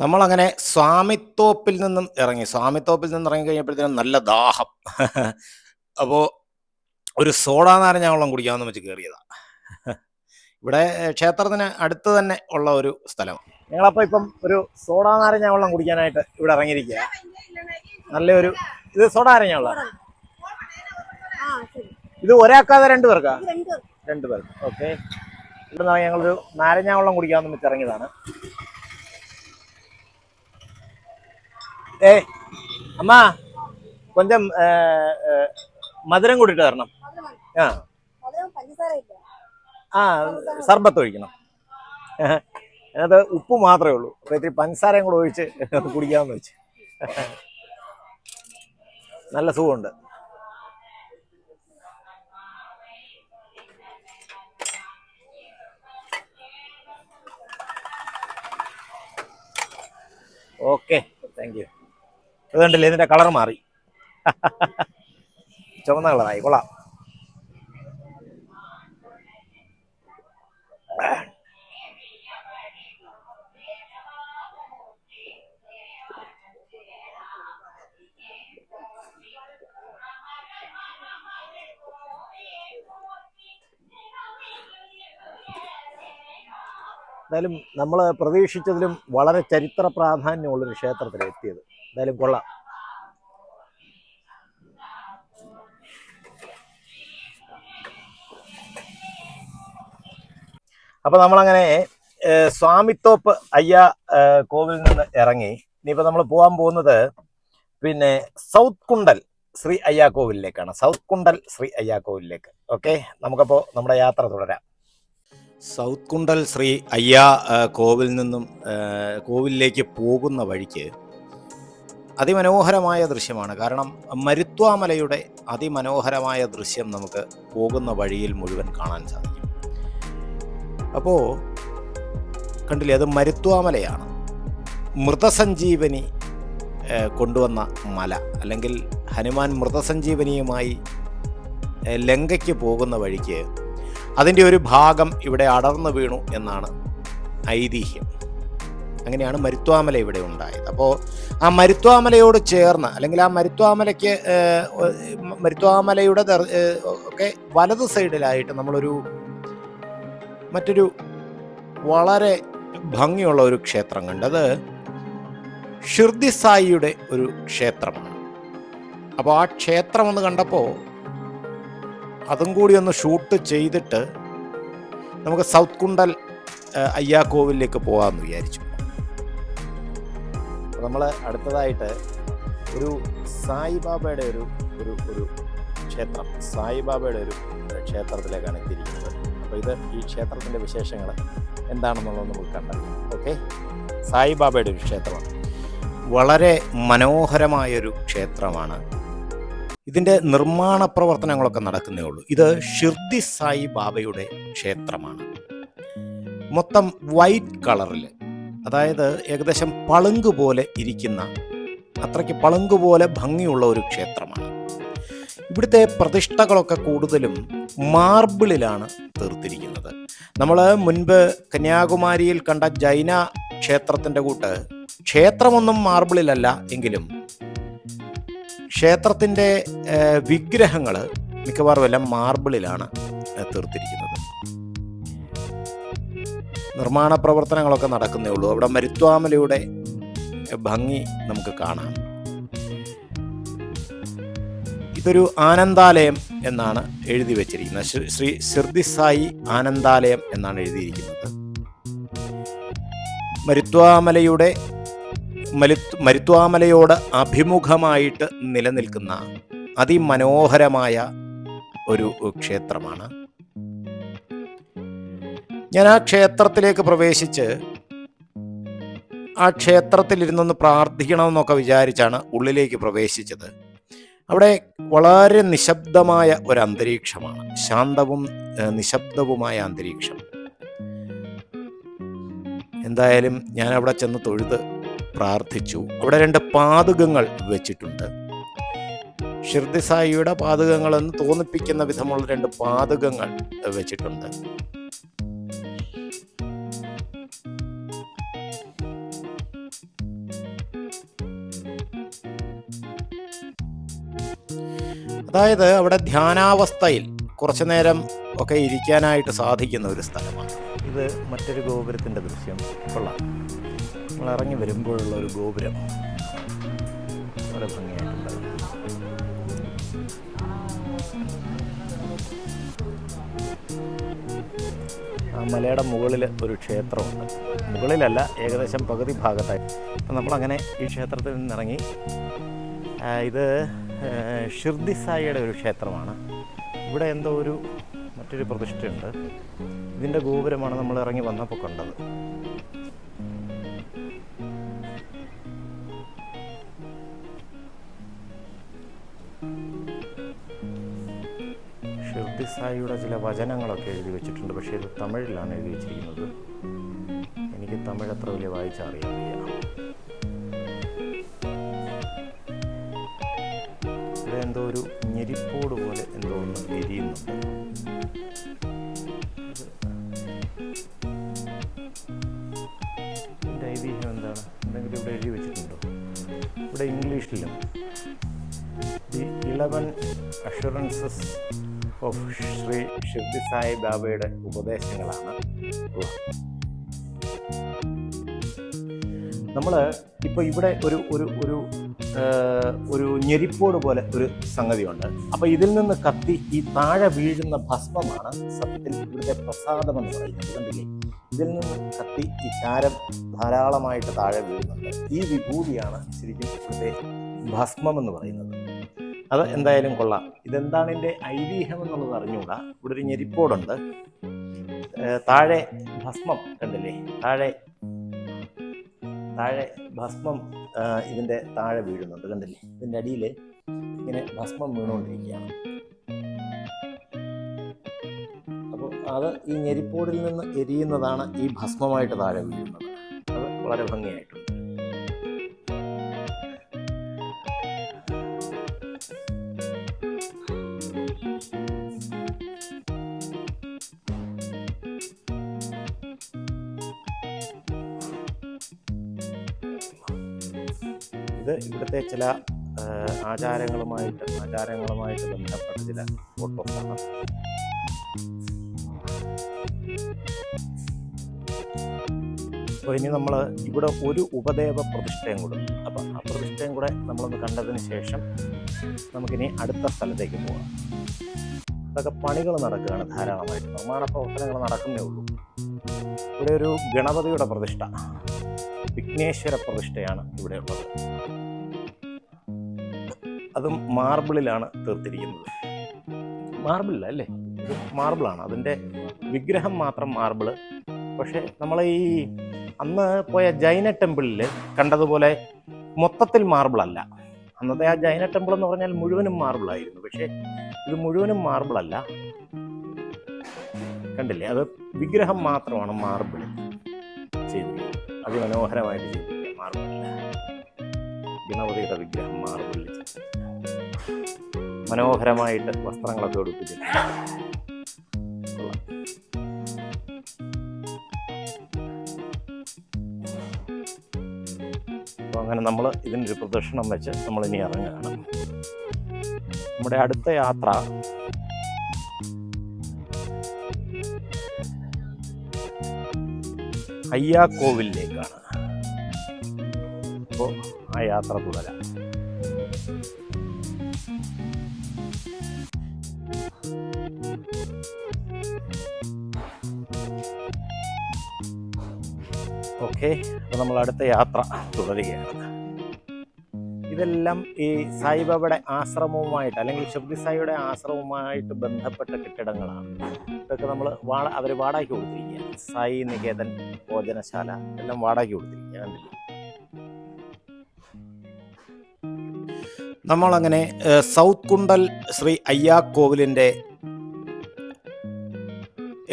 നമ്മളങ്ങനെ സ്വാമിത്തോപ്പിൽ നിന്നും ഇറങ്ങി. സ്വാമിത്തോപ്പിൽ നിന്ന് ഇറങ്ങി കഴിഞ്ഞപ്പോഴത്തേനും നല്ല ദാഹം. അപ്പോൾ ഒരു സോഡാ നാരങ്ങ വെള്ളം കുടിക്കാമെന്ന് വെച്ച് കയറിയതാ. ഇവിടെ ക്ഷേത്രത്തിന് അടുത്ത് തന്നെ ഉള്ള ഒരു സ്ഥലം. ഞങ്ങളപ്പോൾ ഇപ്പം ഒരു സോഡാ നാരങ്ങ വെള്ളം കുടിക്കാനായിട്ട് ഇവിടെ ഇറങ്ങിയിരിക്കുക. നല്ലൊരു ഇത് സോഡാ നാരങ്ങ വെള്ളം. ഇത് ഒരാൾക്കാതെ രണ്ടുപേർക്കാ? രണ്ടുപേർക്ക്. ഓക്കെ. ഇവിടെ ഞങ്ങളൊരു നാരങ്ങ വെള്ളം കുടിക്കാമെന്ന് വെച്ച് ഇറങ്ങിയതാണ്. അമ്മ കൊഞ്ചം മധുരം കൂട്ടിട്ട് തരണം. സർബത്ത് ഒഴിക്കണം. അതിനകത്ത് ഉപ്പ് മാത്രമേ ഉള്ളൂ. അപ്പൊ ഇത്തിരി പഞ്ചസാരയും കൂടെ ഒഴിച്ച് കുടിക്കാമെന്ന് വെച്ച്. നല്ല സുഖമുണ്ട്. Okay, thank you. അതുകൊണ്ടല്ലേ ഇതിന്റെ കളർ മാറി, ചുവന്ന കളറായി. കൊള്ളാം. എന്തായാലും നമ്മൾ പ്രതീക്ഷിച്ചതിലും വളരെ ചരിത്ര പ്രാധാന്യമുള്ളൊരു ക്ഷേത്രത്തിൽ എത്തിയത്. എന്തായാലും കൊള്ളാം. അപ്പോൾ നമ്മളങ്ങനെ സ്വാമിത്തോപ്പ് അയ്യ കോവിലിൽ നിന്ന് ഇറങ്ങി. ഇനിയിപ്പോൾ നമ്മൾ പോകാൻ പോകുന്നത് പിന്നെ സൗത്ത് കുണ്ടൽ ശ്രീ അയ്യ കോവിലിലേക്കാണ്. സൗത്ത് കുണ്ടൽ ശ്രീ അയ്യ കോവിലിലേക്ക്. ഓക്കെ, നമുക്കപ്പോൾ നമ്മുടെ യാത്ര തുടരാം. സൗത്ത് കുണ്ടൽ ശ്രീ അയ്യ കോവിൽ നിന്നും കോവിലിലേക്ക് പോകുന്ന വഴിക്ക് അതിമനോഹരമായ ദൃശ്യമാണ്. കാരണം മരുത്വാമലയുടെ അതിമനോഹരമായ ദൃശ്യം നമുക്ക് പോകുന്ന വഴിയിൽ മുഴുവൻ കാണാൻ സാധിക്കും. അപ്പോൾ കണ്ടില്ലേ, അത് മരുത്വാമലയാണ്. മൃതസഞ്ജീവനി കൊണ്ടുവന്ന മല, അല്ലെങ്കിൽ ഹനുമാൻ മൃതസഞ്ജീവനിയുമായി ലങ്കയ്ക്ക് പോകുന്ന വഴിക്ക് അതിൻ്റെ ഒരു ഭാഗം ഇവിടെ അടർന്നു വീണു എന്നാണ് ഐതിഹ്യം. അങ്ങനെയാണ് മരുത്വാമല ഇവിടെ ഉണ്ടായത്. അപ്പോൾ ആ മരുത്വാമലയോട് ചേർന്ന്, അല്ലെങ്കിൽ ആ മരുത്വാമലയുടെ ഒക്കെ വലത് സൈഡിലായിട്ട് നമ്മളൊരു മറ്റൊരു വളരെ ഭംഗിയുള്ള ഒരു ക്ഷേത്രം കണ്ടത് ഷിർദി സായിയുടെ ഒരു ക്ഷേത്രമാണ്. അപ്പോൾ ആ ക്ഷേത്രം ഒന്ന് കണ്ടപ്പോൾ അതും കൂടി ഒന്ന് ഷൂട്ട് ചെയ്തിട്ട് നമുക്ക് സൗത്ത് കുണ്ടൽ അയ്യ കോവിലേക്ക് പോകാമെന്ന് വിചാരിച്ചു. അപ്പോൾ നമ്മൾ അടുത്തതായിട്ട് ഒരു സായിബാബയുടെ ഒരു ഒരു ഒരു ക്ഷേത്രം, സായിബാബയുടെ ഒരു ക്ഷേത്രത്തിലേക്കാണ് എത്തിയിരിക്കുന്നത്. അപ്പോൾ ഈ ക്ഷേത്രത്തിൻ്റെ വിശേഷങ്ങൾ എന്താണെന്നുള്ളത് നമുക്ക് കണ്ടറിയാം. ഓക്കെ, സായിബാബയുടെ ഒരു ക്ഷേത്രമാണ്. വളരെ മനോഹരമായൊരു ക്ഷേത്രമാണ്. ഇതിൻ്റെ നിർമ്മാണ പ്രവർത്തനങ്ങളൊക്കെ നടക്കുന്നേ ഉള്ളൂ. ഇത് ഷിർദി സായി ബാബയുടെ ക്ഷേത്രമാണ്. മൊത്തം വൈറ്റ് കളറിൽ, അതായത് ഏകദേശം പളുങ്ക് പോലെ ഇരിക്കുന്ന, അത്രയ്ക്ക് പളുങ്ക് പോലെ ഭംഗിയുള്ള ഒരു ക്ഷേത്രമാണ്. ഇവിടുത്തെ പ്രതിഷ്ഠകളൊക്കെ കൂടുതലും മാർബിളിലാണ് തീർത്തിരിക്കുന്നത്. നമ്മൾ മുൻപ് കന്യാകുമാരിയിൽ കണ്ട ജൈന ക്ഷേത്രത്തിൻ്റെ കൂട്ട് ക്ഷേത്രമൊന്നും മാർബിളിലല്ല എങ്കിലും ക്ഷേത്രത്തിൻ്റെ വിഗ്രഹങ്ങൾ മിക്കവാറും എല്ലാം മാർബിളിലാണ് തീർത്തിരിക്കുന്നത്. നിർമ്മാണ പ്രവർത്തനങ്ങളൊക്കെ നടക്കുന്നേ ഉള്ളൂ. അവിടെ മരുത്വാമലയുടെ ഭംഗി നമുക്ക് കാണാം. ഇതൊരു ആനന്ദാലയം എന്നാണ് എഴുതി വച്ചിരിക്കുന്നത്. ശ്രീ ഷിർദി സായി ആനന്ദാലയം എന്നാണ് എഴുതിയിരിക്കുന്നത്. മരുത്വാമലയോട് അഭിമുഖമായിട്ട് നിലനിൽക്കുന്ന അതിമനോഹരമായ ഒരു ക്ഷേത്രമാണ്. ഞാൻ ആ ക്ഷേത്രത്തിലേക്ക് പ്രവേശിച്ച് ആ ക്ഷേത്രത്തിലിരുന്നൊന്ന് പ്രാർത്ഥിക്കണമെന്നൊക്കെ വിചാരിച്ചാണ് ഉള്ളിലേക്ക് പ്രവേശിച്ചത്. അവിടെ വളരെ നിശബ്ദമായ ഒരു അന്തരീക്ഷമാണ്, ശാന്തവും നിശബ്ദവുമായ അന്തരീക്ഷം. എന്തായാലും ഞാൻ അവിടെ ചെന്ന് തൊഴുത് പ്രാർത്ഥിച്ചു. അവിടെ 2 പാദുകങ്ങൾ വെച്ചിട്ടുണ്ട്. ഷിർദി സായിയുടെ പാദുകങ്ങളെന്ന് തോന്നിപ്പിക്കുന്ന വിധമുള്ള 2 പാദുകങ്ങൾ വെച്ചിട്ടുണ്ട്. അതായത് അവിടെ ധ്യാനാവസ്ഥയിൽ കുറച്ചു നേരം ഒക്കെ ഇരിക്കാനായിട്ട് സാധിക്കുന്ന ഒരു സ്ഥലമാണ്. ഇത് മറ്റൊരു ഗോപുരത്തിൻ്റെ ദൃശ്യം. കൊള്ളാം. നമ്മൾ ഇറങ്ങി വരുമ്പോഴുള്ള ഒരു ഗോപുരം വളരെ ഭംഗിയായിട്ടുണ്ട്. ആ മലയുടെ മുകളിൽ ഒരു ക്ഷേത്രമുണ്ട്. മുകളിലല്ല, ഏകദേശം പകുതി ഭാഗത്തായി. അപ്പം നമ്മളങ്ങനെ ഈ ക്ഷേത്രത്തിൽ നിന്നിറങ്ങി. ഇത് ഷിർദി സായിയുടെ ഒരു ക്ഷേത്രമാണ്. ഇവിടെ എന്തോ മറ്റൊരു പ്രതിഷ്ഠയുണ്ട്. ഇതിൻ്റെ ഗോപുരമാണ് നമ്മൾ ഇറങ്ങി വന്നപ്പോൾ കണ്ടത്. ഷിർദി സായിയുടെ ചില വചനങ്ങളൊക്കെ എഴുതി വെച്ചിട്ടുണ്ട്. പക്ഷേ ഇത് തമിഴിലാണ് എഴുതി വെച്ചിരിക്കുന്നത്. എനിക്ക് തമിഴ് അത്ര വലിയ വായിച്ചറിയാൻ വയ്യ. ഇവിടെ എന്തോ ഒരു ഞെരിപ്പോട് പോലെ എന്തോ ഒന്ന് എരിയുന്നുണ്ട്. ഇതിൻ്റെ ഐതിഹ്യം എന്താണ്? എന്തെങ്കിലും ഇവിടെ എഴുതി വെച്ചിട്ടുണ്ടോ? ഇവിടെ ഇംഗ്ലീഷിലും the 11 assurances of Shri Shirdi Sai ബാബയുടെ ഉപദേശങ്ങളാണ് ഉള്ളത്. നമ്മൾ ഇപ്പോൾ ഇവിടെ ഒരു ഞെരിപ്പോട് പോലെ ഒരു സംഗതിയുണ്ട്. അപ്പോൾ ഇതിൽ നിന്ന് കത്തി ഈ താഴെ വീഴുന്ന ഭസ്മമാണ് സത്യത്തിൽ ഇവിടുത്തെ പ്രസാദമെന്ന് പറയുന്നത്. കണ്ടില്ലേ? ഇതിൽ നിന്ന് കത്തി ഈ ചാരം ധാരാളമായിട്ട് താഴെ വീഴുന്നുണ്ട്. ഈ വിഭൂതിയാണ് ശരിക്കും ഇവിടുത്തെ ഭസ്മമെന്ന് പറയുന്നത്. അത് എന്തായാലും കൊള്ളാം. ഇതെന്താണ് ഇതിൻ്റെ ഐതിഹ്യം എന്നുള്ളത് അറിഞ്ഞുകൂടാ. ഇവിടെ ഒരു ഞെരിപ്പോടുണ്ട്. താഴെ ഭസ്മം കണ്ടില്ലേ? താഴെ ഭസ്മം ഇതിൻ്റെ താഴെ വീഴുന്നുണ്ട്. കണ്ടില്ലേ? ഇതിൻ്റെ അടിയിൽ ഇങ്ങനെ ഭസ്മം വീണുകൊണ്ടിരിക്കുകയാണ്. അപ്പോൾ അത് ഈ ഞെരിപ്പോടിൽ നിന്ന് എരിയുന്നതാണ് ഈ ഭസ്മമായിട്ട് താഴെ വീഴുന്നത്. അത് വളരെ ഭംഗിയായിട്ടുണ്ട്. ഇത് ഇവിടുത്തെ ചില ആചാരങ്ങളുമായിട്ട് ബന്ധപ്പെട്ട ചില ഫോട്ടോസാണ്. അപ്പോൾ ഇനി നമ്മൾ ഇവിടെ ഒരു ഉപദേവ പ്രതിഷ്ഠയും കൂടെ, അപ്പം ആ പ്രതിഷ്ഠയും കൂടെ നമ്മളൊന്ന് കണ്ടതിന് ശേഷം നമുക്കിനി അടുത്ത സ്ഥലത്തേക്ക് പോകാം. ഇതൊക്കെ പണികൾ നടക്കുകയാണ് ധാരാളമായിട്ട്. നിർമ്മാണ പ്രവർത്തനങ്ങൾ നടക്കുന്നേ ഉള്ളൂ. ഇവിടെ ഒരു ഗണപതിയുടെ പ്രതിഷ്ഠ, വിഘ്നേശ്വര പ്രതിഷ്ഠയാണ് ഇവിടെ ഉള്ളത്. അതും മാർബിളിലാണ് തീർത്തിരിക്കുന്നത്. മാർബിളല്ല അല്ലേ? ഇത് മാർബിളാണ്. അതിൻ്റെ വിഗ്രഹം മാത്രം മാർബിള്. പക്ഷേ നമ്മൾ ഈ അന്ന് പോയ ജൈന ടെമ്പിളിൽ കണ്ടതുപോലെ മൊത്തത്തിൽ മാർബിളല്ല. അന്നത്തെ ആ ജൈന ടെമ്പിൾ എന്ന് പറഞ്ഞാൽ മുഴുവനും മാർബിളായിരുന്നു. പക്ഷേ ഇത് മുഴുവനും മാർബിളല്ല. കണ്ടില്ലേ? അത് വിഗ്രഹം മാത്രമാണ് മാർബിളിൽ ചെയ്തിരിക്കുന്നത്. അതിമനോഹരമായിട്ട് ചെയ്തിരിക്കുക. മാർബിളിൽ ഗണപതിയുടെ വിഗ്രഹം മാർബിളിൽ മനോഹരമായിട്ട് വസ്ത്രങ്ങളൊക്കെ ഉടുപ്പിച്ചിട്ടുണ്ട്. അപ്പോൾ അങ്ങനെ നമ്മൾ ഇതിനൊരു പ്രദക്ഷിണം വെച്ച് നമ്മളിനി ഇറങ്ങുകയാണ്. നമ്മുടെ അടുത്ത യാത്ര അയ്യാക്കോവിലേക്കാണ്. അപ്പോൾ ആ യാത്ര തുടരാം. ഓക്കെ, അപ്പോൾ നമ്മൾ അടുത്ത യാത്ര തുടരുകയാണ്. ഇതെല്ലാം ഈ സായിബാബയുടെ ആശ്രമവുമായിട്ട് അല്ലെങ്കിൽ ഷിർദി സായിയുടെ ആശ്രമവുമായിട്ട് ബന്ധപ്പെട്ട കെട്ടിടങ്ങളാണ്. ഇതൊക്കെ നമ്മൾ അവർ വാടകയ്ക്ക് കൊടുത്തിരിക്കുക. സായി നികേതൻ ഭോജനശാല എല്ലാം വാടകയ്ക്ക് കൊടുത്തിരിക്കുക. കണ്ടില്ലേ? നമ്മളങ്ങനെ സൗത്ത് കുണ്ടൽ ശ്രീ അയ്യാക്കോവിലിൻ്റെ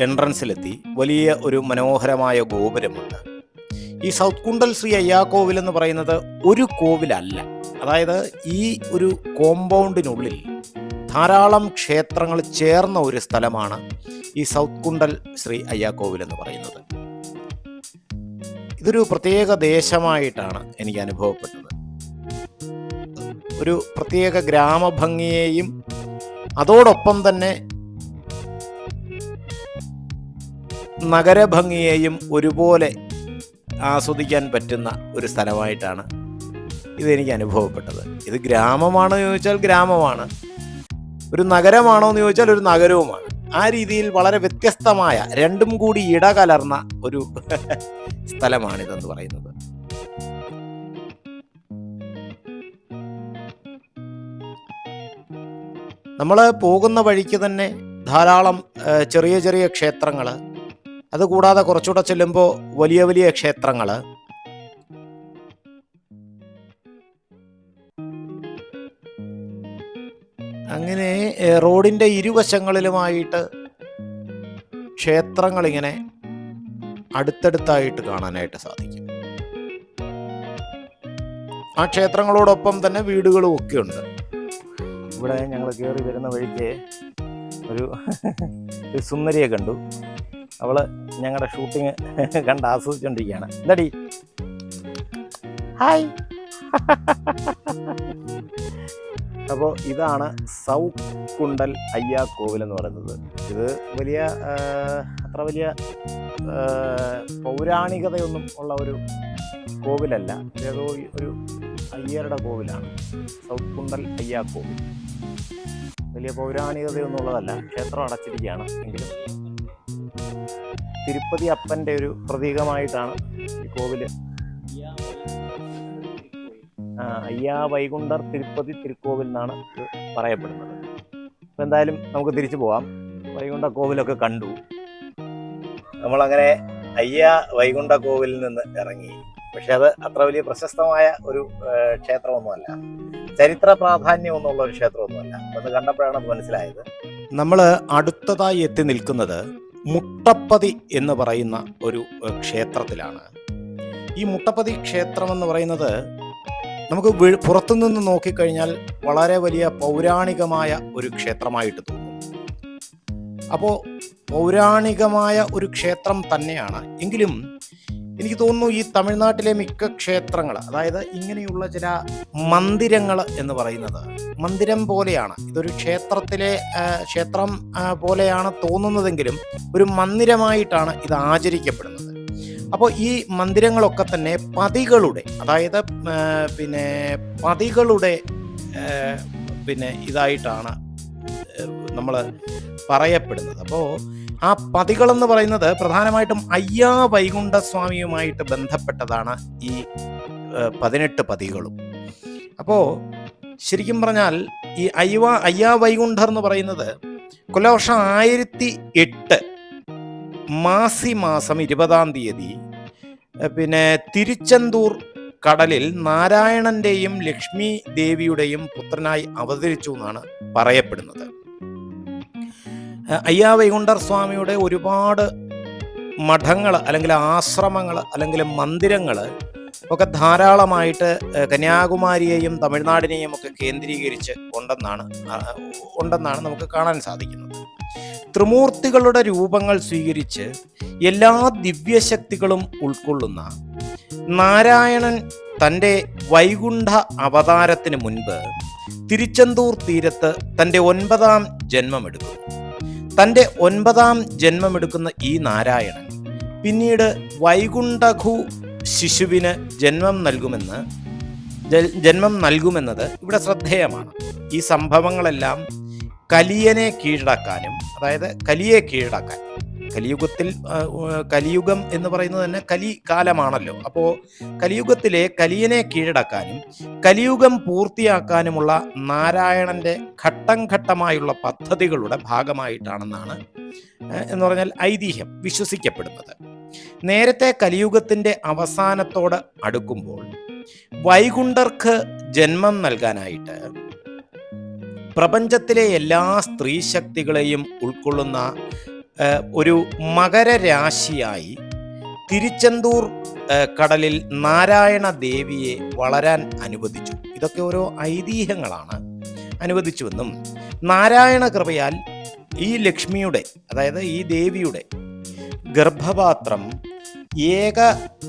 എൻട്രൻസിലെത്തി. വലിയ ഒരു മനോഹരമായ ഗോപുരമുണ്ട്. ഈ സൗത്ത് കുണ്ടൽ ശ്രീ അയ്യാക്കോവിൽ എന്ന് പറയുന്നത് ഒരു കോവിലല്ല. അതായത് ഈ ഒരു കോമ്പൗണ്ടിനുള്ളിൽ ധാരാളം ക്ഷേത്രങ്ങൾ ചേർന്ന ഒരു സ്ഥലമാണ് ഈ സൗത്ത് കുണ്ടൽ ശ്രീ അയ്യാക്കോവിൽ എന്ന് പറയുന്നത്. ഇതൊരു പ്രത്യേക ദേശമായിട്ടാണ് എനിക്ക് അനുഭവപ്പെട്ടത്. ഒരു പ്രത്യേക ഗ്രാമഭംഗിയെയും അതോടൊപ്പം തന്നെ നഗരഭംഗിയെയും ഒരുപോലെ ആസ്വദിക്കാൻ പറ്റുന്ന ഒരു സ്ഥലമായിട്ടാണ് ഇതെനിക്ക് അനുഭവപ്പെട്ടത്. ഇത് ഗ്രാമമാണോ എന്ന് ചോദിച്ചാൽ ഗ്രാമമാണ്, ഒരു നഗരമാണോ എന്ന് ചോദിച്ചാൽ ഒരു നഗരവുമാണ്. ആ രീതിയിൽ വളരെ വ്യത്യസ്തമായ രണ്ടും കൂടി ഇടകലർന്ന ഒരു സ്ഥലമാണിതെന്ന് പറയുന്നത്. നമ്മൾ പോകുന്ന വഴിക്ക് തന്നെ ധാരാളം ചെറിയ ചെറിയ ക്ഷേത്രങ്ങൾ, അതുകൂടാതെ കുറച്ചുകൂടെ ചെല്ലുമ്പോൾ വലിയ വലിയ ക്ഷേത്രങ്ങൾ, അങ്ങനെ റോഡിൻ്റെ ഇരുവശങ്ങളിലുമായിട്ട് ക്ഷേത്രങ്ങളിങ്ങനെ അടുത്തടുത്തായിട്ട് കാണാനായിട്ട് സാധിക്കും. ആ ക്ഷേത്രങ്ങളോടൊപ്പം തന്നെ വീടുകളും ഒക്കെ ഉണ്ട്. ഇവിടെ ഞങ്ങൾ കയറി വരുന്ന വഴിക്ക് ഒരു സുന്ദരിയെ കണ്ടു. അവള് ഞങ്ങളുടെ ഷൂട്ടിങ് കണ്ട് ആസ്വദിച്ചുകൊണ്ടിരിക്കുകയാണ്. എന്താടി, ഹായ്. അപ്പോൾ ഇതാണ് സൗത്ത് കുണ്ടൽ അയ്യാക്കോവിൽ എന്ന് പറയുന്നത്. ഇത് വലിയ അത്ര വലിയ പൗരാണികതയൊന്നും ഉള്ള ഒരു കോവിലല്ല. ഇതേതോ ഒരു അയ്യരുടെ കോവിലാണ് സൗത്ത് കുണ്ടൽ അയ്യാക്കോവിൽ. വലിയ പൗരാണികതയൊന്നും ഉള്ളതല്ല. ക്ഷേത്രം അടച്ചിരിക്കുകയാണ്. എങ്കിലും തിരുപ്പതി അപ്പൻ്റെ ഒരു പ്രതീകമായിട്ടാണ് ഈ കോവില്. അയ്യാ വൈകുണ്ഠർ തിരുപ്പതി തിരുക്കോവിൽ എന്നാണ് ഇത് പറയപ്പെടുന്നത്. അപ്പം എന്തായാലും നമുക്ക് തിരിച്ചു പോവാം. വൈകുണ്ഠ കോവിലൊക്കെ കണ്ടു. നമ്മളങ്ങനെ അയ്യാ വൈകുണ്ഠ കോവിലിൽ നിന്ന് ഇറങ്ങി. പക്ഷെ അത് അത്ര വലിയ പ്രശസ്തമായ ഒരു ക്ഷേത്രമൊന്നുമല്ല, ചരിത്ര പ്രാധാന്യമൊന്നുമുള്ള ഒരു ക്ഷേത്രമൊന്നുമല്ല. അത് കണ്ടപ്പോഴാണ് അത് മനസ്സിലായത്. നമ്മൾ അടുത്തതായി എത്തി നിൽക്കുന്നത് മുട്ടപ്പതി എന്ന് പറയുന്ന ഒരു ക്ഷേത്രത്തിലാണ്. ഈ മുട്ടപ്പതി ക്ഷേത്രം എന്ന് പറയുന്നത് നമുക്ക് പുറത്തുനിന്ന് നോക്കിക്കഴിഞ്ഞാൽ വളരെ വലിയ പൗരാണികമായ ഒരു ക്ഷേത്രമായിട്ട് തോന്നും. അപ്പോൾ പൗരാണികമായ ഒരു ക്ഷേത്രം തന്നെയാണ്. എങ്കിലും എനിക്ക് തോന്നുന്നു ഈ തമിഴ്നാട്ടിലെ മിക്ക ക്ഷേത്രങ്ങൾ, അതായത് ഇങ്ങനെയുള്ള ചില മന്ദിരങ്ങൾ എന്ന് പറയുന്നത് മന്ദിരം പോലെയാണ്. ഇതൊരു ക്ഷേത്രം പോലെയാണ് തോന്നുന്നതെങ്കിലും ഒരു മന്ദിരമായിട്ടാണ് ഇത് ആചരിക്കപ്പെടുന്നത്. അപ്പോൾ ഈ മന്ദിരങ്ങളൊക്കെ തന്നെ പതികളുടെ, അതായത് പതികളുടെ ഇതായിട്ടാണ് നമ്മൾ പറയപ്പെടുന്നത്. അപ്പോൾ ആ പതികളെന്ന് പറയുന്നത് പ്രധാനമായിട്ടും അയ്യാ വൈകുണ്ഠസ്വാമിയുമായിട്ട് ബന്ധപ്പെട്ടതാണ് ഈ 18 പതികളും. അപ്പോൾ ശരിക്കും പറഞ്ഞാൽ ഈ അയ്യാ വൈകുണ്ഠർ എന്ന് പറയുന്നത് കൊല്ലവർഷം 1008 മാസി മാസം 20-ാം തീയതി തിരുച്ചെന്തൂർ കടലിൽ നാരായണന്റെയും ലക്ഷ്മി ദേവിയുടെയും പുത്രനായി അവതരിച്ചു എന്നാണ് പറയപ്പെടുന്നത്. അയ്യാ വൈകുണ്ഠർ സ്വാമിയുടെ ഒരുപാട് മഠങ്ങൾ അല്ലെങ്കിൽ ആശ്രമങ്ങൾ അല്ലെങ്കിൽ മന്ദിരങ്ങൾ ഒക്കെ ധാരാളമായിട്ട് കന്യാകുമാരിയെയും തമിഴ്നാടിനെയും ഒക്കെ കേന്ദ്രീകരിച്ച് ഉണ്ടെന്നാണ് നമുക്ക് കാണാൻ സാധിക്കുന്നത്. ത്രിമൂർത്തികളുടെ രൂപങ്ങൾ സ്വീകരിച്ച് എല്ലാ ദിവ്യശക്തികളും ഉൾക്കൊള്ളുന്ന നാരായണൻ തൻ്റെ വൈകുണ്ഠ അവതാരത്തിന് മുൻപ് തിരുച്ചെന്തൂർ തീരത്ത് തൻ്റെ 9-ാം ജന്മമെടുക്കുന്നു. തൻ്റെ 9-ാം ജന്മമെടുക്കുന്ന ഈ നാരായണൻ പിന്നീട് വൈകുണ്ഠഘു ശിശുവിന് ജന്മം നൽകുമെന്നത് ഇവിടെ ശ്രദ്ധേയമാണ്. ഈ സംഭവങ്ങളെല്ലാം കലിയെ കീഴടക്കാൻ, കലിയുഗം എന്ന് പറയുന്നത് തന്നെ കലികാലമാണല്ലോ. അപ്പോൾ കലിയുഗത്തിലെ കലിയനെ കീഴടക്കാനും കലിയുഗം പൂർത്തിയാക്കാനുമുള്ള നാരായണന്റെ ഘട്ടം ഘട്ടമായുള്ള പദ്ധതികളുടെ ഭാഗമായിട്ടാണെന്നാണ് എന്ന് പറഞ്ഞാൽ ഐതിഹ്യം വിശ്വസിക്കപ്പെടുന്നത്. നേരത്തെ കലിയുഗത്തിന്റെ അവസാനത്തോട് അടുക്കുമ്പോൾ വൈകുണ്ഠർക്ക് ജന്മം നൽകാനായിട്ട് പ്രപഞ്ചത്തിലെ എല്ലാ സ്ത്രീ ശക്തികളെയും ഉൾക്കൊള്ളുന്ന ഒരു മകരരാശിയായി തിരുച്ചെന്തൂർ കടലിൽ നാരായണ ദേവിയെ വളരാൻ അനുവദിച്ചു. ഇതൊക്കെ ഓരോ ഐതിഹ്യങ്ങളാണ്. അനുവദിച്ചുവെന്നും നാരായണ കൃപയാൽ ഈ ലക്ഷ്മിയുടെ, അതായത് ഈ ദേവിയുടെ ഗർഭപാത്രം ഏക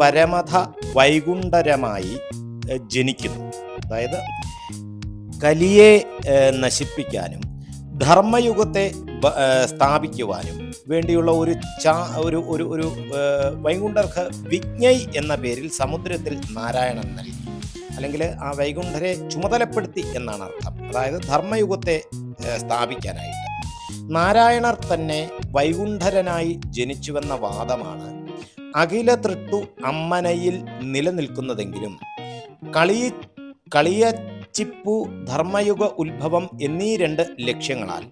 പരമഥ വൈകുണ്ഠരമായി ജനിക്കുന്നു. അതായത് കലിയെ നശിപ്പിക്കാനും ധർമ്മയുഗത്തെ സ്ഥാപിക്കുവാനും വേണ്ടിയുള്ള ഒരു ഒരു ഒരു വൈകുണ്ഠർക്ക് വിജ്ഞൈ എന്ന പേരിൽ സമുദ്രത്തിൽ നാരായണൻ നൽകി, അല്ലെങ്കിൽ ആ വൈകുണ്ഠരെ ചുമതലപ്പെടുത്തി എന്നാണ് അർത്ഥം. അതായത് ധർമ്മയുഗത്തെ സ്ഥാപിക്കാനായിട്ട് നാരായണർ തന്നെ വൈകുണ്ഠരനായി ജനിച്ചുവെന്ന വാദമാണ് അഖില തൃട്ടു അമ്മനയിൽ നിലനിൽക്കുന്നതെങ്കിലും കളിയച്ചിപ്പു ധർമ്മയുഗ ഉത്ഭവം എന്നീ രണ്ട് ലക്ഷ്യങ്ങളാൽ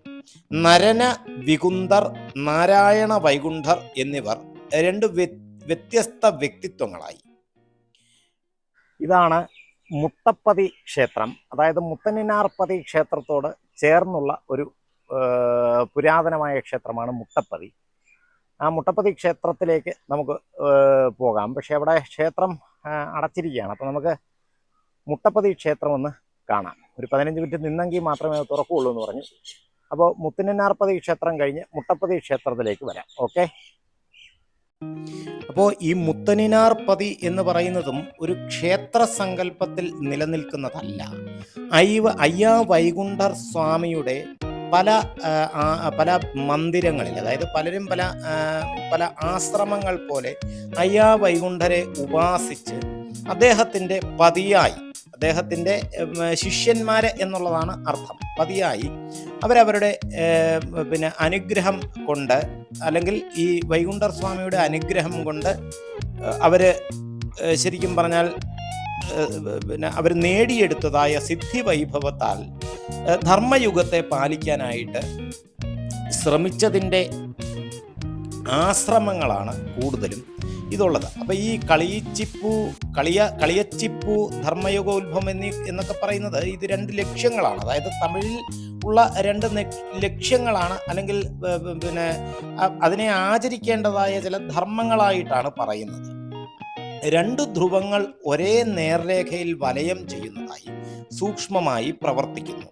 നരന വികുന്ദർ, നാരായണ വൈകുണ്ഠർ എന്നിവർ രണ്ട് വ്യത്യസ്ത വ്യക്തിത്വങ്ങളായി. ഇതാണ് മുട്ടപ്പതി ക്ഷേത്രം. അതായത് മുത്തന്നിനാർപ്പതി ക്ഷേത്രത്തോട് ചേർന്നുള്ള ഒരു പുരാതനമായ ക്ഷേത്രമാണ് മുട്ടപ്പതി. ആ മുട്ടപ്പതി ക്ഷേത്രത്തിലേക്ക് നമുക്ക് പോകാം. പക്ഷെ അവിടെ ക്ഷേത്രം അടച്ചിരിക്കുകയാണ്. അപ്പോൾ നമുക്ക് മുട്ടപ്പതി ക്ഷേത്രം ഒന്ന് കാണാം. ഒരു 15 മിനിറ്റ് നിന്നെങ്കിൽ മാത്രമേ അത് തുറക്കുകയുള്ളൂ എന്ന് പറഞ്ഞു. അപ്പോൾ മുത്തന്നിനാർപ്പതി ക്ഷേത്രം കഴിഞ്ഞ് മുട്ടപ്പതി ക്ഷേത്രത്തിലേക്ക് വരാം. ഓക്കെ. അപ്പോൾ ഈ മുത്തന്നിനാർപ്പതി എന്ന് പറയുന്നതും ഒരു ക്ഷേത്ര സങ്കല്പത്തിൽ നിലനിൽക്കുന്നതല്ല. അയ്യാ വൈകുണ്ഠർ സ്വാമിയുടെ പല മന്ദിരങ്ങളിൽ, അതായത് പലരും പല ആശ്രമങ്ങൾ പോലെ അയ്യാ വൈകുണ്ഠരെ ഉപാസിച്ച് അദ്ദേഹത്തിൻ്റെ പതിയായി, അദ്ദേഹത്തിൻ്റെ ശിഷ്യന്മാരെ എന്നുള്ളതാണ് അർത്ഥം, പതിയായി അവരവരുടെ അനുഗ്രഹം കൊണ്ട്, അല്ലെങ്കിൽ ഈ വൈകുണ്ഠർ സ്വാമിയുടെ അനുഗ്രഹം കൊണ്ട് അവർ ശരിക്കും പറഞ്ഞാൽ അവർ നേടിയെടുത്തതായ സിദ്ധി വൈഭവത്താൽ ധർമ്മയുഗത്തെ പാലിക്കാനായിട്ട് ശ്രമിച്ചതിൻ്റെ ആശ്രമങ്ങളാണ് കൂടുതലും ഇതുള്ളത്. അപ്പോൾ ഈ കളിയച്ചിപ്പു ധർമ്മയുഗ ഉത്ഭവം എന്നൊക്കെ പറയുന്നത് ഇത് രണ്ട് ലക്ഷ്യങ്ങളാണ്. അതായത് തമിഴിൽ ഉള്ള രണ്ട് ലക്ഷ്യങ്ങളാണ്, അല്ലെങ്കിൽ അതിനെ ആചരിക്കേണ്ടതായ ചില ധർമ്മങ്ങളായിട്ടാണ് പറയുന്നത്. രണ്ട് ധ്രുവങ്ങൾ ഒരേ നേർരേഖയിൽ വലയം ചെയ്യുന്നതായി സൂക്ഷ്മമായി പ്രവർത്തിക്കുന്നു.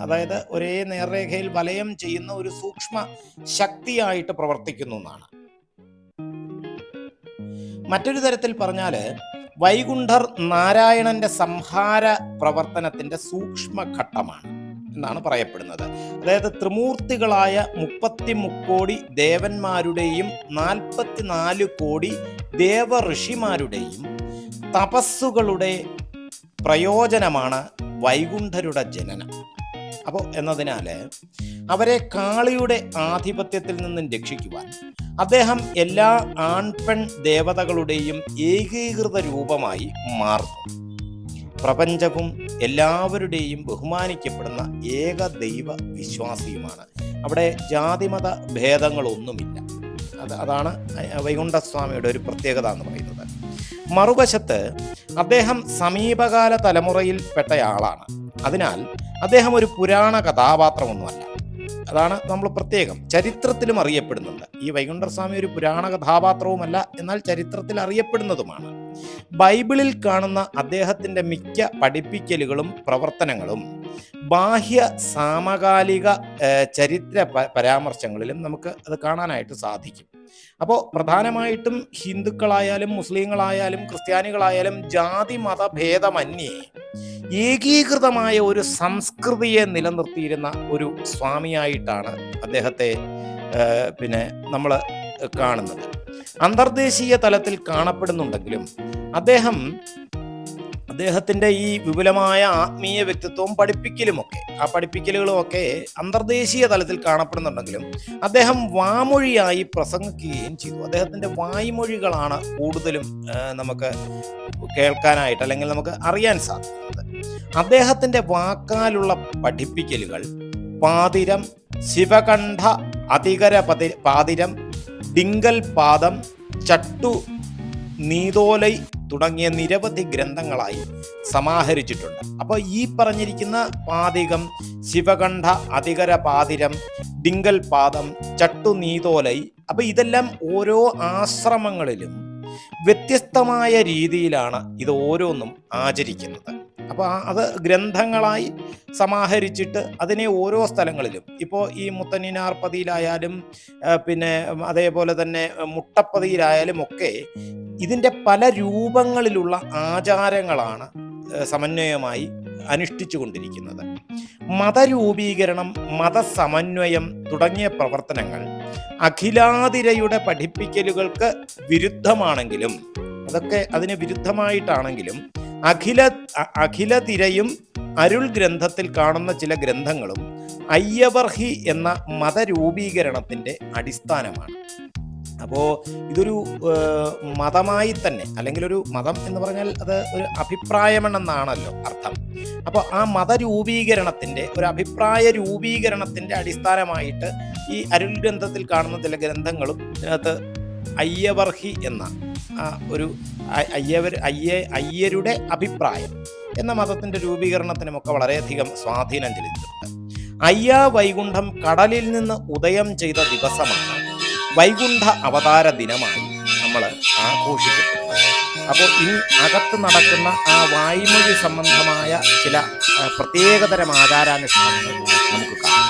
അതായത് ഒരേ നേർരേഖയിൽ വലയം ചെയ്യുന്ന ഒരു സൂക്ഷ്മ ശക്തിയായിട്ട് പ്രവർത്തിക്കുന്നു എന്നാണ്. മറ്റൊരു തരത്തിൽ പറഞ്ഞാൽ വൈകുണ്ഠർ നാരായണന്റെ സംഹാര പ്രവർത്തനത്തിന്റെ സൂക്ഷ്മഘട്ടമാണ് എന്നാണ് പറയപ്പെടുന്നത്. അതായത് ത്രിമൂർത്തികളായ 33 കോടി ദേവന്മാരുടെയും 44 കോടി ദേവ ഋഷിമാരുടെയും തപസ്സുകളുടെ പ്രയോജനമാണ് വൈകുണ്ഠരുടെ ജനനം. അപ്പോൾ എന്നതിനാൽ അവരെ കാളിയുടെ ആധിപത്യത്തിൽ നിന്നും രക്ഷിക്കുവാൻ അദ്ദേഹം എല്ലാ ആൺപെൺ ദേവതകളുടെയും ഏകീകൃത രൂപമായി മാറുന്നു. പ്രപഞ്ചവും എല്ലാവരുടെയും ബഹുമാനിക്കപ്പെടുന്ന ഏക ദൈവ വിശ്വാസിയുമാണ്. അവിടെ ജാതിമത ഭേദങ്ങളൊന്നുമില്ല. അതാണ് വൈകുണ്ഠസ്വാമിയുടെ ഒരു പ്രത്യേകത എന്ന് പറയുന്നത്. മറുവശത്ത് അദ്ദേഹം സമീപകാല തലമുറയിൽ പെട്ടയാളാണ്. അതിനാൽ അദ്ദേഹം ഒരു പുരാണ കഥാപാത്രമൊന്നുമല്ല. അതാണ് നമ്മൾ പ്രത്യേകം ചരിത്രത്തിലും അറിയപ്പെടുന്നുണ്ട്. ഈ വൈകുണ്ഠസ്വാമി ഒരു പുരാണ കഥാപാത്രവുമല്ല, എന്നാൽ ചരിത്രത്തിൽ അറിയപ്പെടുന്നതുമാണ്. ബൈബിളിൽ കാണുന്ന അദ്ദേഹത്തിൻ്റെ മിക്ക പഠിപ്പിക്കലുകളും പ്രവർത്തനങ്ങളും ബാഹ്യ സമകാലിക ചരിത്ര പരാമർശങ്ങളിലും നമുക്ക് അത് കാണാനായിട്ട് സാധിക്കും. അപ്പോൾ പ്രധാനമായിട്ടും ഹിന്ദുക്കളായാലും മുസ്ലിങ്ങളായാലും ക്രിസ്ത്യാനികളായാലും ജാതി മതഭേദമന്യേ ഏകീകൃതമായ ഒരു സംസ്കൃതിയെ നിലനിർത്തിയിരുന്ന ഒരു സ്വാമിയായിട്ടാണ് അദ്ദേഹത്തെ നമ്മൾ കാണുന്നത്. അന്തർദേശീയ തലത്തിൽ കാണപ്പെടുന്നുണ്ടെങ്കിലും അദ്ദേഹത്തിൻ്റെ ഈ വിപുലമായ ആത്മീയ വ്യക്തിത്വവും പഠിപ്പിക്കലുകളുമൊക്കെ അന്തർദേശീയ തലത്തിൽ കാണപ്പെടുന്നുണ്ടെങ്കിലും അദ്ദേഹം വാമൊഴിയായി പ്രസംഗിക്കുകയും ചെയ്തു. അദ്ദേഹത്തിൻ്റെ വായ്മൊഴികളാണ് കൂടുതലും നമുക്ക് കേൾക്കാനായിട്ട്, അല്ലെങ്കിൽ നമുക്ക് അറിയാൻ സാധിക്കുന്നത്. അദ്ദേഹത്തിൻ്റെ വാക്കാലുള്ള പഠിപ്പിക്കലുകൾ പാതിരം, ശിവകണ്ഠ അതികര പാതിരം, ഡിങ്കൽ പാദം, ചട്ടു നീതോലൈ തുടങ്ങിയ നിരവധി ഗ്രന്ഥങ്ങളായി സമാഹരിച്ചിട്ടുണ്ട്. അപ്പോൾ ഈ പറഞ്ഞിരിക്കുന്ന പാതികം, ശിവകണ്ഠ അതികര പാതിരം, ഡിങ്കൽ പാദം, ചട്ടു നീതോലൈ, അപ്പോൾ ഇതെല്ലാം ഓരോ ആശ്രമങ്ങളിലും വ്യത്യസ്തമായ രീതിയിലാണ് ഇത് ഓരോന്നും ആചരിക്കുന്നത്. അപ്പോൾ അത് ഗ്രന്ഥങ്ങളായി സമാഹരിച്ചിട്ട് അതിനെ ഓരോ സ്ഥലങ്ങളിലും, ഇപ്പോൾ ഈ മുത്തന്നിനാർപ്പതിയിലായാലും അതേപോലെ തന്നെ മുട്ടപ്പതിയിലായാലും ഒക്കെ ഇതിൻ്റെ പല രൂപങ്ങളിലുള്ള ആചാരങ്ങളാണ് സമന്വയമായി അനുഷ്ഠിച്ചു കൊണ്ടിരിക്കുന്നത്. മതരൂപീകരണം, മതസമന്വയം തുടങ്ങിയ പ്രവർത്തനങ്ങൾ അഖിലാതിരയുടെ പഠിപ്പിക്കലുകൾക്ക് വിരുദ്ധമാണെങ്കിലും, അതൊക്കെ അതിന് വിരുദ്ധമായിട്ടാണെങ്കിലും അഖിലതിരയും അരുൾ ഗ്രന്ഥത്തിൽ കാണുന്ന ചില ഗ്രന്ഥങ്ങളും അയ്യവർഹി എന്ന മതരൂപീകരണത്തിൻ്റെ അടിസ്ഥാനമാണ്. അപ്പോൾ ഇതൊരു മതമായി തന്നെ, അല്ലെങ്കിൽ ഒരു മതം എന്ന് പറഞ്ഞാൽ അത് ഒരു അഭിപ്രായമെന്നാണല്ലോ അർത്ഥം. അപ്പോൾ ആ മതരൂപീകരണത്തിൻ്റെ, ഒരു അഭിപ്രായ രൂപീകരണത്തിൻ്റെ അടിസ്ഥാനമായിട്ട് ഈ അരുൾ ഗ്രന്ഥത്തിൽ കാണുന്ന ചില ഗ്രന്ഥങ്ങളും ഇതിനകത്ത് അയ്യവർഹി എന്ന ഒരു അയ്യരുടെ അഭിപ്രായം എന്ന മതത്തിൻ്റെ രൂപീകരണത്തിനുമൊക്കെ വളരെയധികം സ്വാധീനം ചെലുത്തിയിട്ടുണ്ട്. അയ്യാ വൈകുണ്ഠം കടലിൽ നിന്ന് ഉദയം ചെയ്ത ദിവസമാണ് വൈകുണ്ഠ അവതാര ദിനമായി നമ്മൾ ആഘോഷിക്കപ്പെടുന്നത്. അപ്പോൾ ഇനി അകത്ത് നടക്കുന്ന ആ വായ്മൊഴി സംബന്ധമായ ചില പ്രത്യേകതരം ആചാരാനുഷ്ഠാനങ്ങൾ നമുക്ക് കാണാം.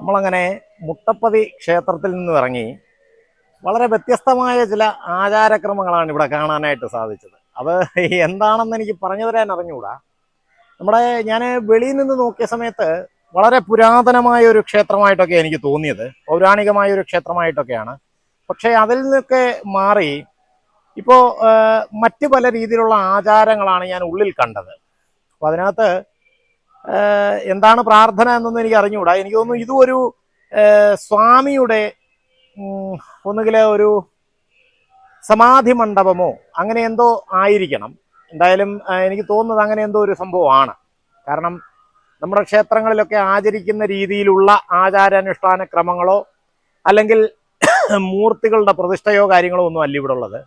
നമ്മളങ്ങനെ മുട്ടപ്പതി ക്ഷേത്രത്തിൽ നിന്നും ഇറങ്ങി വളരെ വ്യത്യസ്തമായ ചില ആചാരക്രമങ്ങളാണ് ഇവിടെ കാണാനായിട്ട് സാധിച്ചത്. അത് എന്താണെന്ന് എനിക്ക് പറഞ്ഞു തരാൻ അറിഞ്ഞുകൂടാ. ഞാൻ വെളിയിൽ നിന്ന് നോക്കിയ സമയത്ത് വളരെ പുരാതനമായ ഒരു ക്ഷേത്രമായിട്ടൊക്കെ എനിക്ക് തോന്നിയത്, പൗരാണികമായ ഒരു ക്ഷേത്രമായിട്ടൊക്കെയാണ്. പക്ഷേ അതിൽ നിന്നൊക്കെ മാറി ഇപ്പോൾ മറ്റ് പല രീതിയിലുള്ള ആചാരങ്ങളാണ് ഞാൻ ഉള്ളിൽ കണ്ടത്. അപ്പോൾ അതിനകത്ത് എന്താണ് പ്രാർത്ഥന എന്നൊന്നും എനിക്ക് അറിഞ്ഞുകൂടാ. എനിക്ക് തോന്നുന്നു ഇതും ഒരു സ്വാമിയുടെ ഒന്നുകിൽ ഒരു സമാധി മണ്ഡപമോ അങ്ങനെ എന്തോ ആയിരിക്കണം. എന്തായാലും എനിക്ക് തോന്നുന്നത് അങ്ങനെ എന്തോ ഒരു സംഭവമാണ്. കാരണം നമ്മുടെ ക്ഷേത്രങ്ങളിലൊക്കെ ആചരിക്കുന്ന രീതിയിലുള്ള ആചാരാനുഷ്ഠാന ക്രമങ്ങളോ അല്ലെങ്കിൽ മൂർത്തികളുടെ പ്രതിഷ്ഠയോ കാര്യങ്ങളോ ഒന്നും അല്ല ഇവിടെ ഉള്ളത്.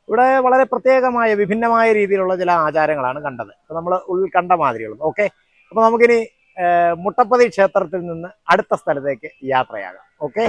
ഇവിടെ വളരെ പ്രത്യേകമായ വിഭിന്നമായ രീതിയിലുള്ള ചില ആചാരങ്ങളാണ് കണ്ടത്. അപ്പോൾ നമ്മൾ ഉള്ളിൽ കണ്ട മാതിരിയുള്ളത്. ഓക്കെ, അപ്പോൾ നമുക്കിനി മുട്ടപ്പതി ക്ഷേത്രത്തിൽ നിന്ന് അടുത്ത സ്ഥലത്തേക്ക് യാത്രയാകാം. ഓക്കെ.